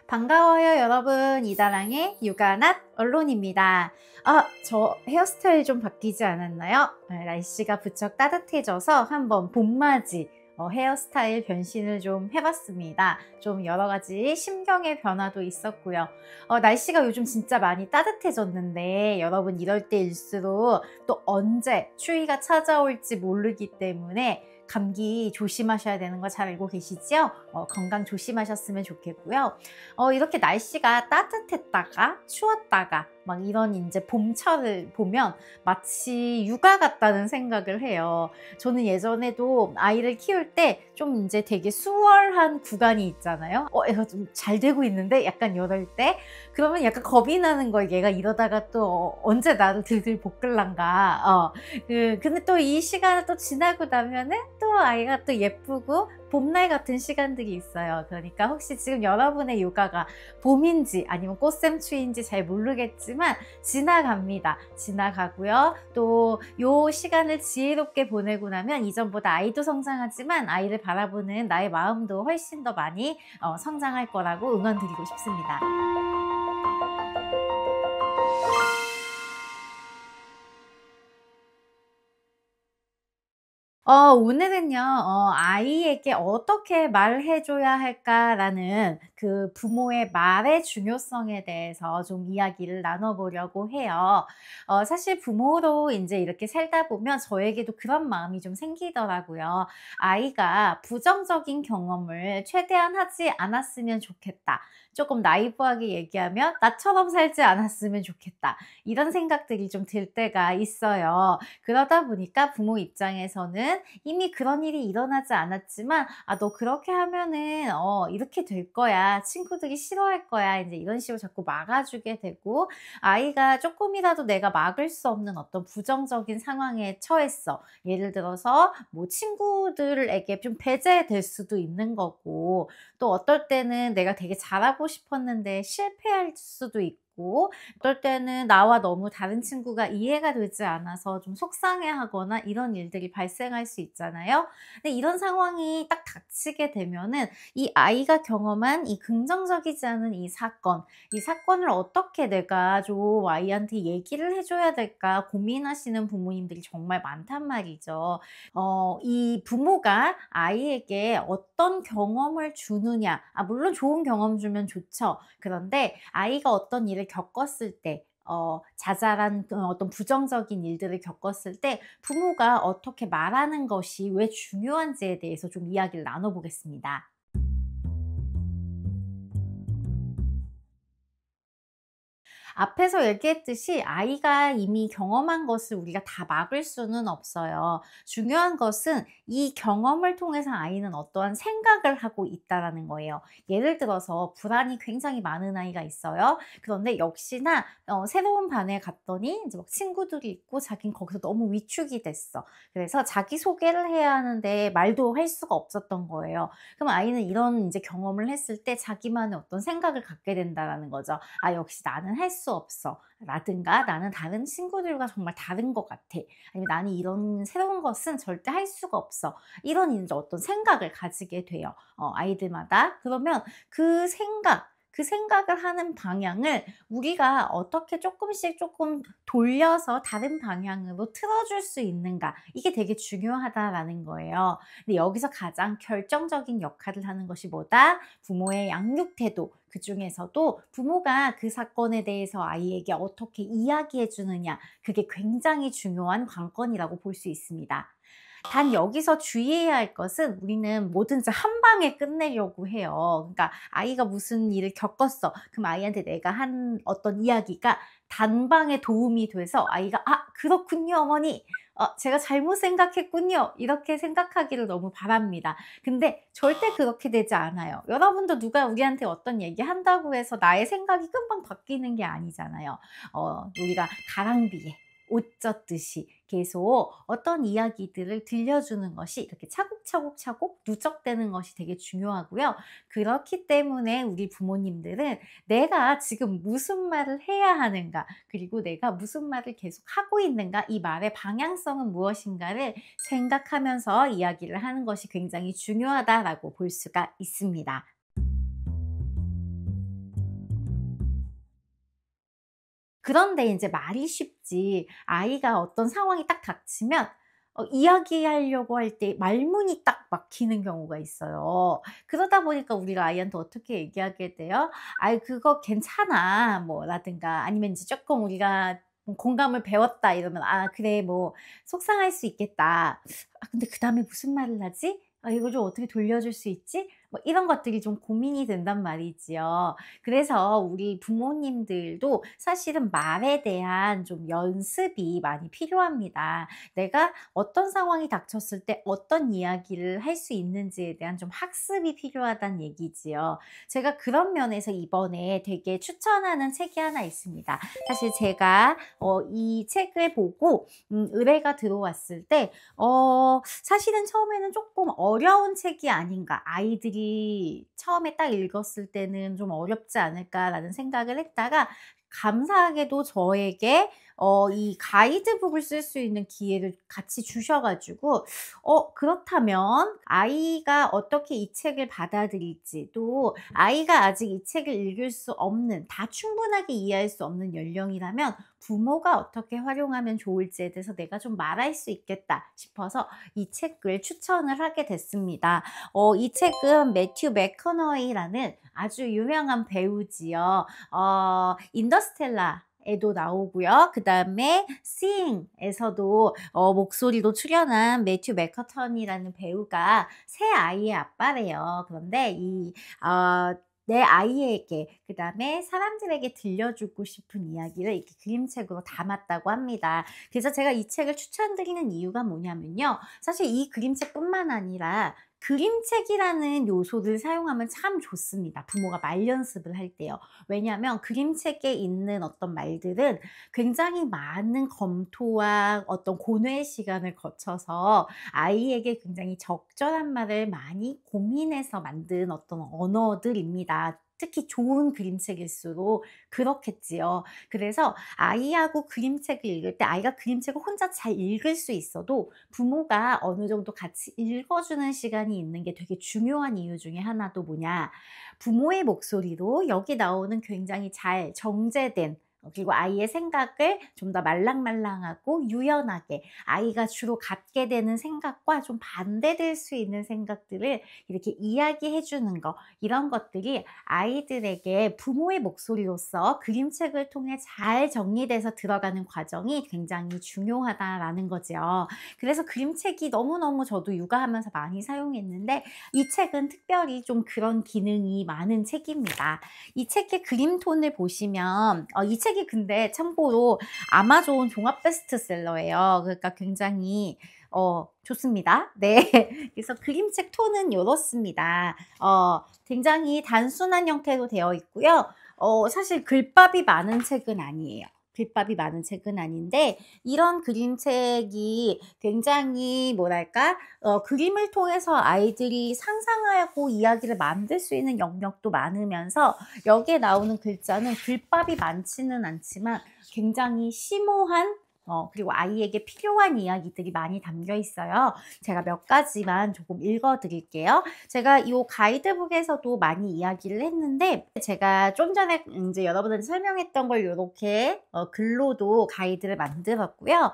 반가워요, 여러분. 이다랑의 육아낫 언론입니다. 저 헤어스타일 좀 바뀌지 않았나요? 날씨가 부쩍 따뜻해져서 한번 봄맞이 헤어스타일 변신을 좀 해봤습니다. 좀 여러 가지 심경의 변화도 있었고요. 날씨가 요즘 진짜 많이 따뜻해졌는데 여러분 이럴 때일수록 또 언제 추위가 찾아올지 모르기 때문에 감기 조심하셔야 되는 거 잘 알고 계시죠? 건강 조심하셨으면 좋겠고요. 이렇게 날씨가 따뜻했다가 추웠다가 막 이런 이제 봄철을 보면 마치 육아 같다는 생각을 해요. 저는 예전에도 아이를 키울 때 좀 이제 되게 수월한 구간이 있잖아요. 얘가 좀 잘 되고 있는데 약간 이럴 때 그러면 약간 겁이 나는 거예요. 얘가 이러다가 또 언제 나를 들들 볶을란가. 근데 또 이 시간을 또 지나고 나면은 또 아이가 또 예쁘고 봄날 같은 시간들이 있어요. 그러니까 혹시 지금 여러분의 육아가 봄인지 아니면 꽃샘추위인지 잘 모르겠지만 지나갑니다. 지나가고요. 또 요 시간을 지혜롭게 보내고 나면 이전보다 아이도 성장하지만 아이를 바라보는 나의 마음도 훨씬 더 많이 성장할 거라고 응원드리고 싶습니다. 오늘은요, 아이에게 어떻게 말해줘야 할까라는 그 부모의 말의 중요성에 대해서 좀 이야기를 나눠보려고 해요. 사실 부모로 이제 이렇게 살다 보면 저에게도 그런 마음이 좀 생기더라고요. 아이가 부정적인 경험을 최대한 하지 않았으면 좋겠다. 조금 나이브하게 얘기하면 나처럼 살지 않았으면 좋겠다. 이런 생각들이 좀 들 때가 있어요. 그러다 보니까 부모 입장에서는 이미 그런 일이 일어나지 않았지만 너 그렇게 하면은 이렇게 될 거야. 친구들이 싫어할 거야. 이제 이런 식으로 자꾸 막아주게 되고 아이가 조금이라도 내가 막을 수 없는 어떤 부정적인 상황에 처했어. 예를 들어서 뭐 친구들에게 좀 배제될 수도 있는 거고 또 어떨 때는 내가 되게 잘하고 싶었는데 실패할 수도 있고 어떨 때는 나와 너무 다른 친구가 이해가 되지 않아서 좀 속상해하거나 이런 일들이 발생할 수 있잖아요. 근데 이런 상황이 딱 닥치게 되면은 이 아이가 경험한 이 긍정적이지 않은 이 사건을 어떻게 내가 좀 아이한테 얘기를 해줘야 될까 고민하시는 부모님들이 정말 많단 말이죠. 이 부모가 아이에게 어떤 경험을 주느냐, 물론 좋은 경험 주면 좋죠. 그런데 아이가 어떤 일을 겪었을 때 자잘한 어떤 부정적인 일들을 겪었을 때 부모가 어떻게 말하는 것이 왜 중요한지에 대해서 좀 이야기를 나눠 보겠습니다. 앞에서 얘기했듯이 아이가 이미 경험한 것을 우리가 다 막을 수는 없어요. 중요한 것은 이 경험을 통해서 아이는 어떠한 생각을 하고 있다라는 거예요. 예를 들어서 불안이 굉장히 많은 아이가 있어요. 그런데 역시나 새로운 반에 갔더니 이제 막 친구들이 있고 자기는 거기서 너무 위축이 됐어. 그래서 자기소개를 해야 하는데 말도 할 수가 없었던 거예요. 그럼 아이는 이런 이제 경험을 했을 때 자기만의 어떤 생각을 갖게 된다라는 거죠. 역시 나는 할 수 없어. 라든가 나는 다른 친구들과 정말 다른 것 같아. 아니면 나는 이런 새로운 것은 절대 할 수가 없어. 이런 이제 어떤 생각을 가지게 돼요. 아이들마다. 그러면 그 생각을 하는 방향을 우리가 어떻게 조금씩 조금 돌려서 다른 방향으로 틀어줄 수 있는가. 이게 되게 중요하다라는 거예요. 근데 여기서 가장 결정적인 역할을 하는 것이 뭐다? 부모의 양육 태도. 그중에서도 부모가 그 사건에 대해서 아이에게 어떻게 이야기해 주느냐. 그게 굉장히 중요한 관건이라고 볼 수 있습니다. 단 여기서 주의해야 할 것은 우리는 뭐든지 한 방에 끝내려고 해요. 그러니까 아이가 무슨 일을 겪었어. 그럼 아이한테 내가 한 어떤 이야기가 단방에 도움이 돼서 아이가 그렇군요, 어머니. 제가 잘못 생각했군요. 이렇게 생각하기를 너무 바랍니다. 근데 절대 그렇게 되지 않아요. 여러분도 누가 우리한테 어떤 얘기 한다고 해서 나의 생각이 금방 바뀌는 게 아니잖아요. 우리가 가랑비에 옷 젖듯이 계속 어떤 이야기들을 들려주는 것이 이렇게 차곡차곡차곡 누적되는 것이 되게 중요하고요. 그렇기 때문에 우리 부모님들은 내가 지금 무슨 말을 해야 하는가, 그리고 내가 무슨 말을 계속 하고 있는가, 이 말의 방향성은 무엇인가를 생각하면서 이야기를 하는 것이 굉장히 중요하다라고 볼 수가 있습니다. 그런데 인제 말이 쉽지 아이가 어떤 상황이 딱 닥치면 이야기하려고 할 때 말문이 딱 막히는 경우가 있어요. 그러다 보니까 우리가 아이한테 어떻게 얘기하게 돼요? "아이 그거 괜찮아." 뭐 라든가 아니면 인제 쪼끔 우리가 공감을 배웠다 이러면 "아 그래 뭐 속상할 수 있겠다. 아 근데 그다음에 무슨 말을 하지? 아 이거 좀 어떻게 돌려줄 수 있지?" 뭐 이런 것들이 좀 고민이 된단 말이지요. 그래서 우리 부모님들도 사실은 말에 대한 좀 연습이 많이 필요합니다. 내가 어떤 상황이 닥쳤을 때 어떤 이야기를 할 수 있는지에 대한 좀 학습이 필요하다는 얘기지요. 제가 그런 면에서 이번에 되게 추천하는 책이 하나 있습니다. 사실 제가 이 책을 보고 의뢰가 들어왔을 때 사실은 처음에는 조금 어려운 책이 아닌가. 아이들이 처음에 딱 읽었을 때는 좀 어렵지 않을까라는 생각을 했다가 감사하게도 저에게 이 가이드북을 쓸 수 있는 기회를 같이 주셔 가지고 그렇다면 아이가 어떻게 이 책을 받아들일지, 또 아이가 아직 이 책을 읽을 수 없는, 다 충분하게 이해할 수 없는 연령이라면 부모가 어떻게 활용하면 좋을지에 대해서 내가 좀 말할 수 있겠다 싶어서 이 책을 추천을 하게 됐습니다. 이 책은 매튜 맥커너히라는 아주 유명한 배우지요. 인더스텔라 에도 나오고요. 그다음에 싱에서도 목소리로 출연한 매튜 맥커턴이라는 배우가 새 아이의 아빠래요. 그런데 내 아이에게 그다음에 사람들에게 들려주고 싶은 이야기를 이렇게 그림책으로 담았다고 합니다. 그래서 제가 이 책을 추천드리는 이유가 뭐냐면요. 사실 이 그림책뿐만 아니라 그림책이라는 요소를 사용하면 참 좋습니다. 부모가 말 연습을 할 때요. 왜냐하면 그림책에 있는 어떤 말들은 굉장히 많은 검토와 어떤 고뇌의 시간을 거쳐서 아이에게 굉장히 적절한 말을 많이 고민해서 만든 어떤 언어들입니다. 특히 좋은 그림책일수록 그렇겠지요. 그래서 아이하고 그림책을 읽을 때 아이가 그림책을 혼자 잘 읽을 수 있어도 부모가 어느 정도 같이 읽어주는 시간이 있는 게 되게 중요한 이유 중에 하나도 뭐냐. 부모의 목소리로 여기 나오는 굉장히 잘 정제된 그리고 아이의 생각을 좀 더 말랑말랑하고 유연하게 아이가 주로 갖게 되는 생각과 좀 반대될 수 있는 생각들을 이렇게 이야기해 주는 거, 이런 것들이 아이들에게 부모의 목소리로서 그림책을 통해 잘 정리돼서 들어가는 과정이 굉장히 중요하다라는 거죠. 그래서 그림책이 너무너무 저도 육아하면서 많이 사용했는데 이 책은 특별히 좀 그런 기능이 많은 책입니다. 이 책의 그림톤을 보시면 이 책이 근데 참고로 아마존 종합 베스트셀러예요. 그러니까 굉장히 좋습니다. 네. 그래서 그림책 톤은 요렇습니다. 굉장히 단순한 형태로 되어 있고요. 사실 글밥이 많은 책은 아니에요. 글밥이 많은 책은 아닌데 이런 그림책이 굉장히 뭐랄까 그림을 통해서 아이들이 상상하고 이야기를 만들 수 있는 영역도 많으면서 여기에 나오는 글자는 글밥이 많지는 않지만 굉장히 심오한 그리고 아이에게 필요한 이야기들이 많이 담겨 있어요. 제가 몇 가지만 조금 읽어 드릴게요. 제가 이 가이드북에서도 많이 이야기를 했는데 제가 좀 전에 인제 여러분한테 설명했던 걸 요렇게 글로도 가이드를 만들었고요.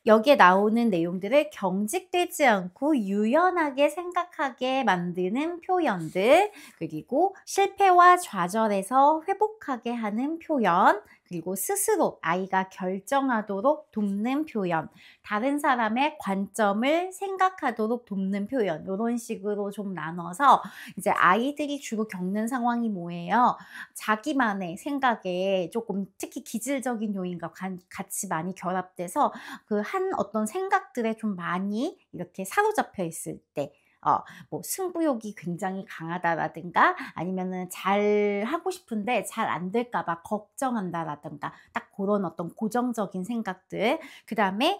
여기에 나오는 내용들을 경직되지 않고 유연하게 생각하게 만드는 표현들, 그리고 실패와 좌절에서 회복하게 하는 표현, 그리고 스스로 아이가 결정하도록 돕는 표현, 다른 사람의 관점을 생각하도록 돕는 표현, 요런 식으로 좀 나눠서 이제 아이들이 주로 겪는 상황이 뭐예요? 자기만의 생각에 조금 특히 기질적인 요인과 같이 많이 결합돼서 그 한 어떤 생각들에 좀 많이 이렇게 사로잡혀 있을 때 뭐 승부욕이 굉장히 강하다라든가 아니면은 잘하고 싶은데 잘 안 될까 봐 걱정한다라든가 딱 고런 어떤 고정적인 생각들. 그다음에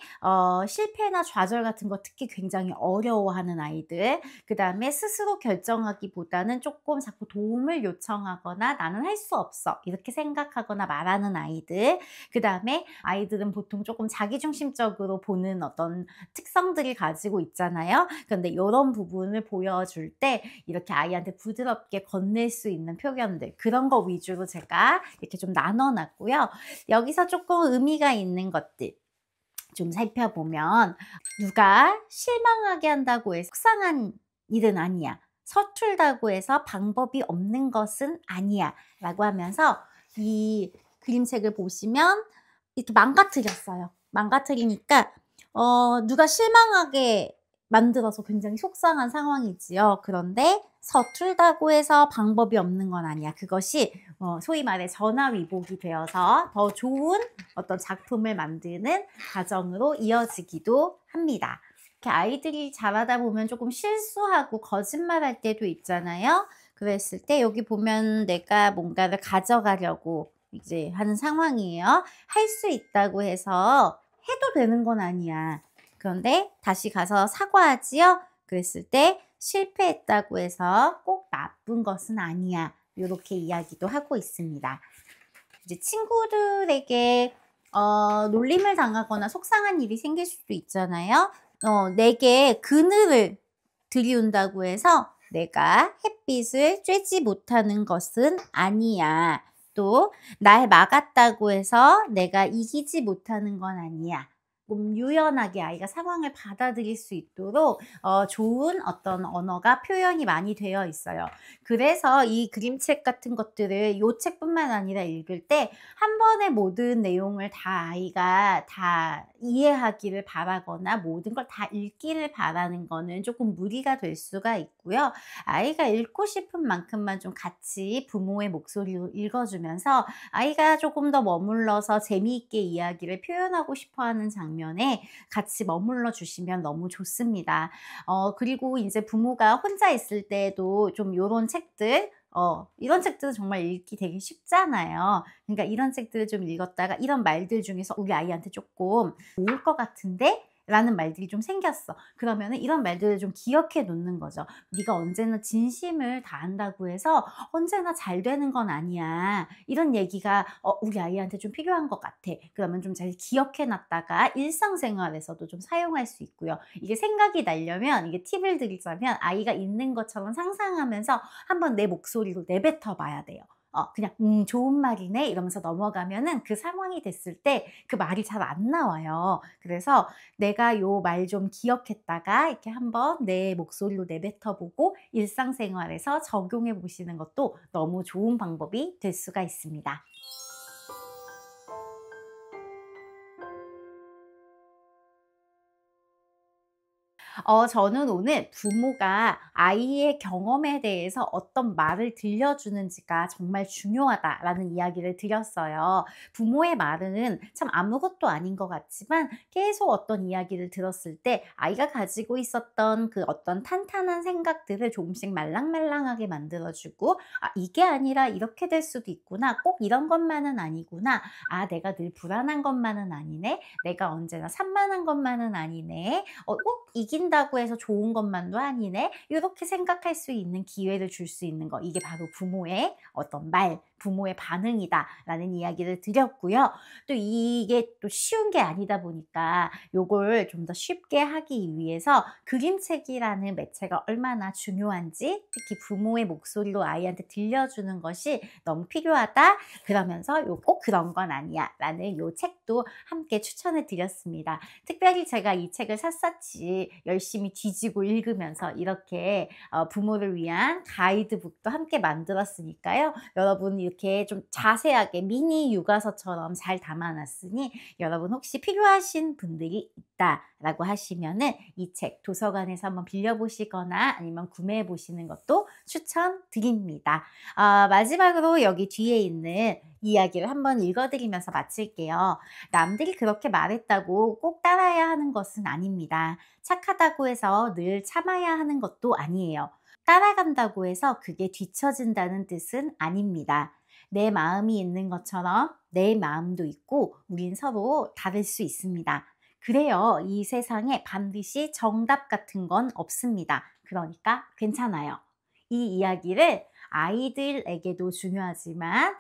실패나 좌절 같은 거 특히 굉장히 어려워하는 아이들. 그다음에 스스로 결정하기보다는 쪼끔 자꾸 도움을 요청하거나 '나는 할 수 없어.' 이렇게 생각하거나 말하는 아이들. 그다음에 아이들은 보통 쪼끔 자기중심적으로 보는 어떤 특성들을 가지고 있잖아요. 근데 요런 부분 부분을 보여줄 때 이렇게 아이한테 부드럽게 건넬 수 있는 표현들, 그런 거 위주로 제가 이렇게 좀 나눠 놨고요. 여기서 조금 의미가 있는 것들 좀 살펴보면, 누가 실망하게 한다고 해서 속상한 일은 아니야. 서툴다고 해서 방법이 없는 것은 아니야. 라고 하면서 이 그림책을 보시면 이렇게 망가뜨렸어요. 망가뜨리니까 누가 실망하게 만들어서 굉장히 속상한 상황이지요. 그런데 서툴다고 해서 방법이 없는 건 아니야. 그것이 소위 말해 전화위복이 되어서 더 좋은 어떤 작품을 만드는 과정으로 이어지기도 합니다. 이렇게 아이들이 자라다 보면 조금 실수하고 거짓말할 때도 있잖아요. 그랬을 때 여기 보면 내가 뭔가를 가져가려고 이제 하는 상황이에요. 할 수 있다고 해서 해도 되는 건 아니야. 그런데 다시 가서 사과하지요. 그랬을 때 실패했다고 해서 꼭 나쁜 것은 아니야. 이렇게 이야기도 하고 있습니다. 이제 친구들에게 놀림을 당하거나 속상한 일이 생길 수도 있잖아요. 내게 그늘을 들이운다고 해서 내가 햇빛을 쬐지 못하는 것은 아니야. 또 날 막았다고 해서 내가 이기지 못하는 건 아니야. 좀 유연하게 아이가 상황을 받아들일 수 있도록 좋은 어떤 언어가 표현이 많이 되어 있어요. 그래서 이 그림책 같은 것들을 이 책뿐만 아니라 읽을 때 한 번에 모든 내용을 다 아이가 다 이해하기를 바라거나 모든 걸 다 읽기를 바라는 거는 조금 무리가 될 수가 있고요. 아이가 읽고 싶은 만큼만 좀 같이 부모의 목소리로 읽어주면서 아이가 조금 더 머물러서 재미있게 이야기를 표현하고 싶어하는 장면에 같이 머물러 주시면 너무 좋습니다. 그리고 이제 부모가 혼자 있을 때도 좀 요런 책들, 이런 책들은 정말 읽기 되게 쉽잖아요. 그러니까 이런 책들을 좀 읽었다가 이런 말들 중에서 우리 아이한테 조금 좋을 것 같은데? 라는 말들이 좀 생겼어. 그러면은 이런 말들을 좀 기억해 놓는 거죠. 네가 언제나 진심을 다한다고 해서 언제나 잘 되는 건 아니야. 이런 얘기가 우리 아이한테 좀 필요한 것 같아. 그러면 좀 잘 기억해 놨다가 일상생활에서도 좀 사용할 수 있고요. 이게 생각이 나려면, 이게 팁을 드리자면 아이가 있는 것처럼 상상하면서 한번 내 목소리로 내뱉어 봐야 돼요. 그냥 좋은 말이네 이러면서 넘어가면은 그 상황이 됐을 때 그 말이 잘 안 나와요. 그래서 내가 요 말 좀 기억했다가 이렇게 한번 내 목소리로 내뱉어 보고 일상생활에서 적용해 보시는 것도 너무 좋은 방법이 될 수가 있습니다. 저는 오늘 부모가 아이의 경험에 대해서 어떤 말을 들려주는지가 정말 중요하다라는 이야기를 드렸어요. 부모의 말은 참 아무것도 아닌 것 같지만 계속 어떤 이야기를 들었을 때 아이가 가지고 있었던 그 어떤 탄탄한 생각들을 조금씩 말랑말랑하게 만들어주고, 이게 아니라 이렇게 될 수도 있구나. 꼭 이런 것만은 아니구나. 내가 늘 불안한 것만은 아니네. 내가 언제나 산만한 것만은 아니네. 꼭 이긴다고 해서 좋은 것만도 아니네. 이렇게 생각할 수 있는 기회를 줄 수 있는 거. 이게 바로 부모의 어떤 말, 부모의 반응이다라는 이야기를 드렸고요. 또 이게 또 쉬운 게 아니다 보니까 요걸 좀 더 쉽게 하기 위해서 그림책이라는 매체가 얼마나 중요한지, 특히 부모의 목소리로 아이한테 들려주는 것이 너무 필요하다. 그러면서 꼭 그런 건 아니야 라는 요 책도 함께 추천을 드렸습니다. 특별히 제가 이 책을 샅샅이 열심히 뒤지고 읽으면서 이렇게 부모를 위한 가이드북도 함께 만들었으니까요. 여러분 이렇게 좀 자세하게 미니 육아서처럼 잘 담아놨으니 여러분 혹시 필요하신 분들이 있다라고 하시면은 이 책 도서관에서 한번 빌려보시거나 아니면 구매해 보시는 것도 추천드립니다. 마지막으로 여기 뒤에 있는 이야기를 한번 읽어드리면서 마칠게요. 남들이 그렇게 말했다고 꼭 따라야 하는 것은 아닙니다. 착하다고 해서 늘 참아야 하는 것도 아니에요. 따라간다고 해서 그게 뒤처진다는 뜻은 아닙니다. 내 마음이 있는 것처럼 내 마음도 있고 우린 서로 다를 수 있습니다. 그래요. 이 세상에 반드시 정답 같은 건 없습니다. 그러니까 괜찮아요. 이 이야기를 아이들에게도 중요하지만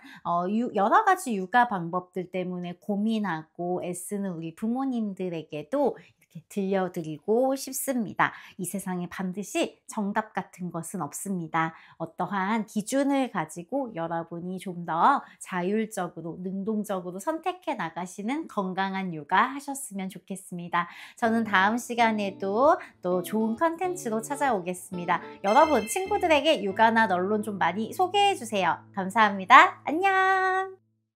여러 가지 육아 방법들 때문에 고민하고 애쓰는 우리 부모님들에게도 이렇게 이렇게 들려드리고 싶습니다. 이 세상에 반드시 정답 같은 것은 없습니다. 어떠한 기준을 가지고 여러분이 좀 더 자율적으로, 능동적으로 선택해 나가시는 건강한 육아 하셨으면 좋겠습니다. 저는 다음 시간에도 또 좋은 컨텐츠로 찾아오겠습니다. 여러분, 친구들에게 육아나 널론 좀 많이 소개해 주세요. 감사합니다. 안녕!